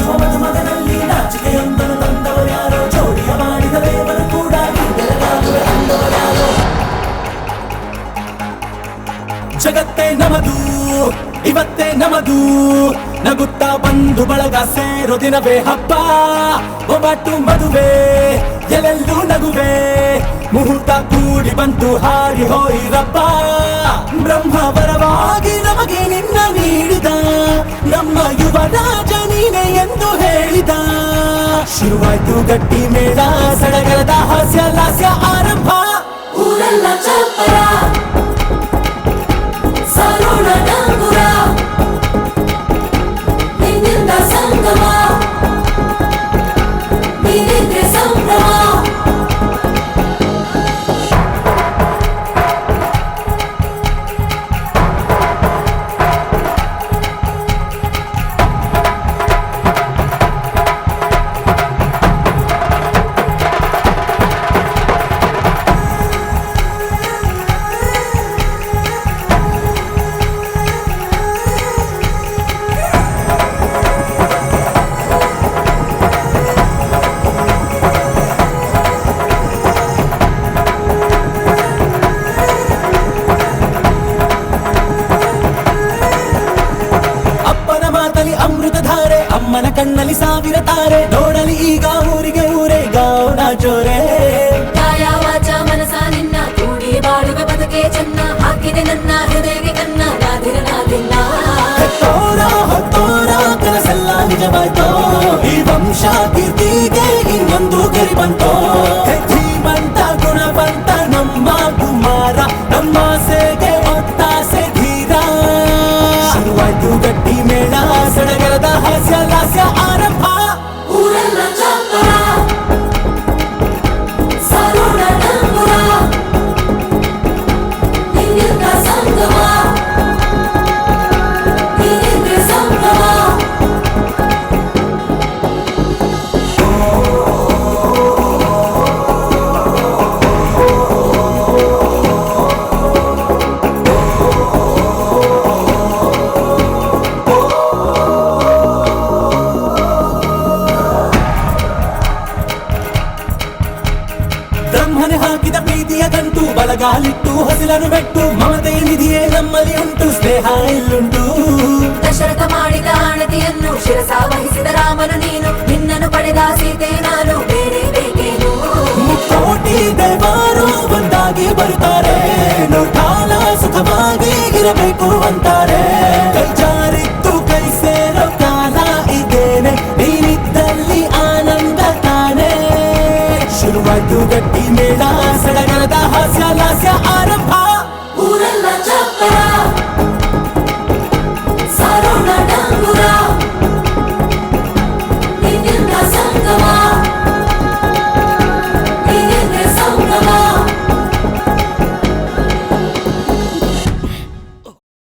ನಾಚುವ ಮದುಮಗನಲ್ಲಿ ನಾಚಿಕೆಯೊಂದನ್ನು ತಂದವರ್ಯಾರೋ ಜೋಡಿಯ ಮಾಡಿದ ದೇವರು ಕೂಡ ಬೆಳಗಾಗುವೆ ಅಂದವರ್ಯಾರೋ ಜಗತ್ತೇ ನಮದು ಇವತ್ತೇ ನಮದು ನಗುತ್ತಾ ಬಂದು ಬಳಗ ಸೇರೋ ದಿನವೇ ಹಬ್ಬ ಒಬ್ಬಟ್ಟು ಮದುವೆ ಎಲ್ಲೆಲ್ಲೂ ನಗುವೆ ಮುಹೂರ್ತ ಕೂಡಿ ಬಂತು ಹಾರಿ ಹೋಯಿರಪ್ಪ ಬ್ರಹ್ಮ ವರವಾಗಿ ನಮಗೆ ನಿನ್ನ ನೀಡಿದ ನಮ್ಮ ಯುವರಾಜ ನೀನೆ ಎಂದು ಹೇಳಿದ ಶುರುವಾಯ್ತು ಗಟ್ಟಿ ಮೇಳ ಸಡಗರದ ಹಾಸ್ಯ ಲಾಸ್ಯ ಆರಂಭ ಊರೆಲ್ಲ ಚಪ್ಪರ ಸಾರೋಣ ಡಂಗುರ ನಿನ್ನಿಂದ ಸಂಗಮ ನೀನಿದ್ರೆ ಸಂಭ್ರಮ ಅಮೃತಧಾರೆ ಅಮ್ಮನ ಕಣ್ಣಲ್ಲಿ ಸಾವಿರ ತಾರೆ ನೋಡಲಿ ಈಗ ಊರಿಗೆ ಊರೇ ಗೌಡ ಜೋರೆ ಕಾಯ ವಾಚ ಮನಸ ನಿನ್ನ ಕೂಡಿ ಬಾಳುವ ಬದುಕೆ ಚೆನ್ನ ಹಾಕಿದೆ ನನ್ನ ಹೃದಯಕ್ಕೆ ಕನ್ನ ನಾದಿರನಾದಿಲ್ಲ ಹೆತ್ತೋರ ಹೊತ್ತೋರ ಕನಸೆಲ್ಲ ನಿಜವಾಯ್ತೋ ಈ ವಂಶ ಕೀರ್ತಿಗೆ ಇನ್ನೊಂದು ಗರಿ ಬಂತೋ ಧೀಮಂತ ಗುಣವಂತ ನಮ್ಮ ಕುಮಾರ ನಮ್ಮ ಸೇಗೆ ಒತ್ತಾಸೆ ಧೀರ ಶುರುವಾಯ್ತು ಗಟ್ಟಿ ಮೇಳ ಸಡಗರದ ಹಾಸ್ಯ ಲಾಸ್ಯ ಆರಂಭ ಊರೆಲ್ಲ ಚಪ್ಪರ ಸಾರೋಣ ಡಂಗುರ ನಿನ್ನಿಂದ ಸಂಗಮ ನೀನಿದ್ರೆ ಸಂಭ್ರಮ ಬ್ರಹ್ಮನೆ ಹಾಕಿದ ಪ್ರೀತಿಯ ಗಂಟು ಬಲಗಾಲಿಟ್ಟು ಹಸಿಲನ್ನು ಬೆಟ್ಟು ಮಮತೆಯ ನಿಧಿಯೇ ನಮ್ಮಲ್ಲಿ ಉಂಟು ಸ್ನೇಹ ಇಲ್ಲುಂಟು ದಶರಥ ಮಾಡಿದ ಆಣತಿಯನ್ನು ಶಿರಸ ವಹಿಸಿದ ರಾಮನು ನೀನು ನಿನ್ನನ್ನು ಪಡೆದ ಸೀತೆ ನಾನು ಬೇರೆ ಬೇಕೇನು ಮುಕ್ಕೋಟಿ ದೇವರು ಒಂದಾಗಿ ಬರುತ್ತಾರೆ ನೋಟಾಲ ಸುಖವಾಗಿ ಇರಬೇಕು ಅಂತಾರೆ ಕೈ ಜಾರಿತ್ತು ಕೈ ಸೇರೋ ಕಾಲ ಇದೇನೆ ನೀನಿದ್ದಲ್ಲಿ ಆನಂದ ತಾನೇ ಶುರುವಾಯ್ತು ಗಟ್ಟಿ ಮೇಳ ಸಡಗರದ ಹಾಸ್ಯ ಲಾಸ್ಯ ಆರಂಭ